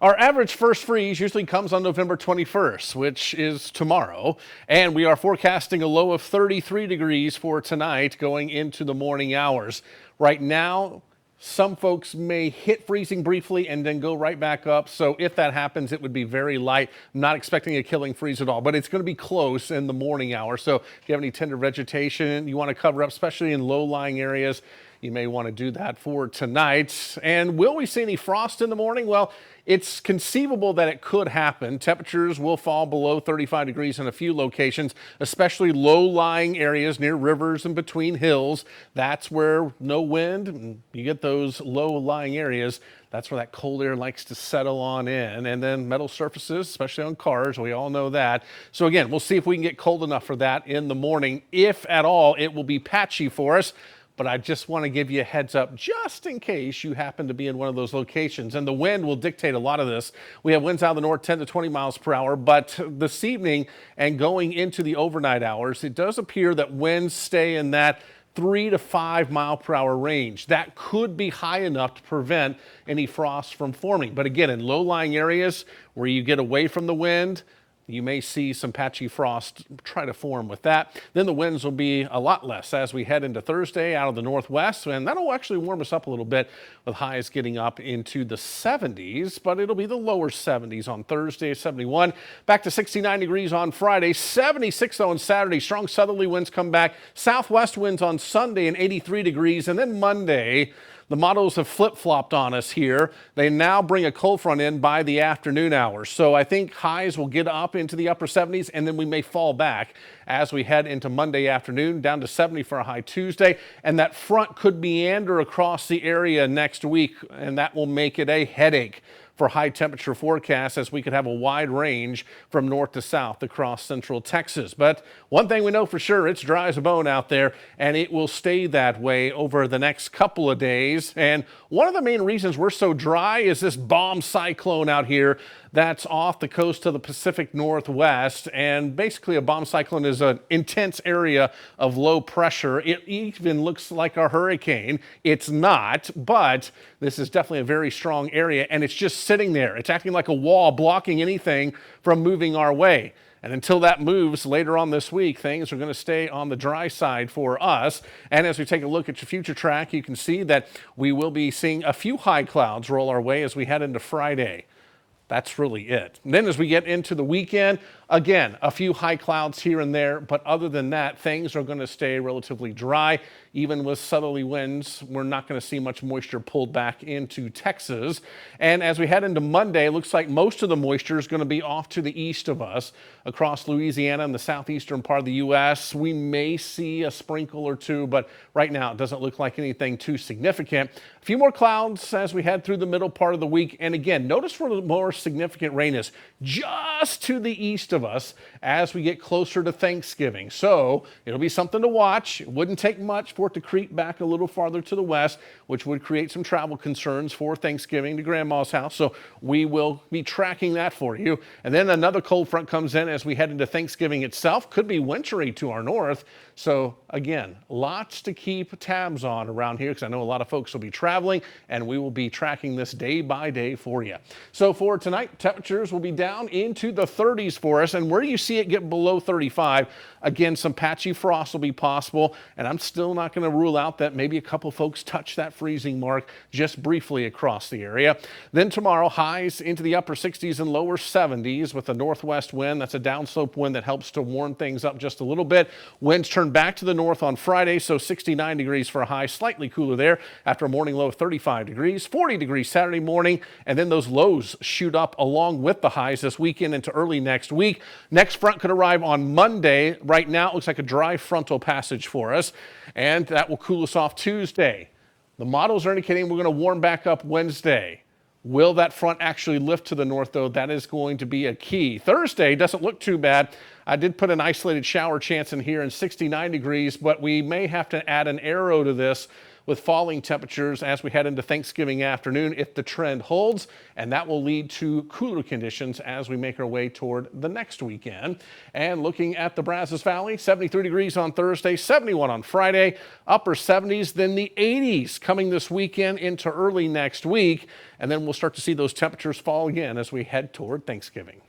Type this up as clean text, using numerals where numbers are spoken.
Our average first freeze usually comes on November 21st, which is tomorrow, and we are forecasting a low of 33 degrees for tonight going into the morning hours. Right now, some folks may hit freezing briefly and then go right back up. So if that happens, it would be very light. I'm not expecting a killing freeze at all, but it's going to be close in the morning hour. So if you have any tender vegetation you want to cover up, especially in low-lying areas, you may want to do that for tonight. And will we see any frost in the morning? Well, it's conceivable that it could happen. Temperatures will fall below 35 degrees in a few locations, especially low-lying areas near rivers and between hills. That's where no wind, and you get those low-lying areas. That's where that cold air likes to settle on in. And then metal surfaces, especially on cars, we all know that. So again, we'll see if we can get cold enough for that in the morning. If at all, it will be patchy for us. But I just want to give you a heads up just in case you happen to be in one of those locations. And the wind will dictate a lot of this. We have winds out of the north 10 to 20 miles per hour. But this evening and going into the overnight hours, it does appear that winds stay in that 3 to 5 mile per hour range. That could be high enough to prevent any frost from forming. But again, in low-lying areas where you get away from the wind, you may see some patchy frost try to form with that. Then the winds will be a lot less as we head into Thursday out of the northwest, and that'll actually warm us up a little bit with highs getting up into the 70s, but it'll be the lower 70s on Thursday, 71. Back to 69 degrees on Friday, 76 though on Saturday. Strong southerly winds come back. Southwest winds on Sunday and 83 degrees, and then Monday, the models have flip-flopped on us here. They now bring a cold front in by the afternoon hours. So I think highs will get up into the upper 70s, and then we may fall back as we head into Monday afternoon, down to 70 for a high Tuesday. And that front could meander across the area next week, and that will make it a headache for high temperature forecasts, as we could have a wide range from north to south across central Texas. But one thing we know for sure, it's dry as a bone out there, and it will stay that way over the next couple of days. And one of the main reasons we're so dry is this bomb cyclone out here that's off the coast of the Pacific Northwest. And basically a bomb cyclone is an intense area of low pressure. It even looks like a hurricane. It's not, but this is definitely a very strong area, and it's just sitting there. It's acting like a wall, blocking anything from moving our way. And until that moves later on this week, things are going to stay on the dry side for us. And as we take a look at your future track, you can see that we will be seeing a few high clouds roll our way as we head into Friday. That's really it. And then as we get into the weekend, again, a few high clouds here and there, but other than that, things are going to stay relatively dry. Even with southerly winds, we're not going to see much moisture pulled back into Texas. And as we head into Monday, it looks like most of the moisture is going to be off to the east of us across Louisiana and the southeastern part of the U.S. We may see a sprinkle or two, but right now it doesn't look like anything too significant. A few more clouds as we head through the middle part of the week. And again, notice where the more significant rain is, just to the east of us as we get closer to Thanksgiving. So it'll be something to watch. It wouldn't take much for it to creep back a little farther to the west, which would create some travel concerns for Thanksgiving to Grandma's house. So we will be tracking that for you. And then another cold front comes in as we head into Thanksgiving itself. Could be wintry to our north. So again, lots to keep tabs on around here, because I know a lot of folks will be traveling, and we will be tracking this day by day for you. So for tonight, temperatures will be down into the 30s for us, and where you see it get below 35, again, some patchy frost will be possible, and I'm still not going to rule out that maybe a couple folks touch that freezing mark just briefly across the area. Then tomorrow, highs into the upper 60s and lower 70s with a northwest wind. That's a downslope wind that helps to warm things up just a little bit. Winds turn back to the north on Friday, so 69 degrees for a high, slightly cooler there after a morning low of 35 degrees, 40 degrees Saturday morning, and then those lows shoot up along with the highs this weekend into early next week. Next front could arrive on Monday. Right now, it looks like a dry frontal passage for us, and that will cool us off Tuesday. The models are indicating we're going to warm back up Wednesday. Will that front actually lift to the north, though? That is going to be a key. Thursday doesn't look too bad. I did put an isolated shower chance in here in 69 degrees, but we may have to add an arrow to this with falling temperatures as we head into Thanksgiving afternoon if the trend holds, and that will lead to cooler conditions as we make our way toward the next weekend. And looking at the Brazos Valley, 73 degrees on Thursday, 71 on Friday, upper 70s, then the 80s coming this weekend into early next week. And then we'll start to see those temperatures fall again as we head toward Thanksgiving.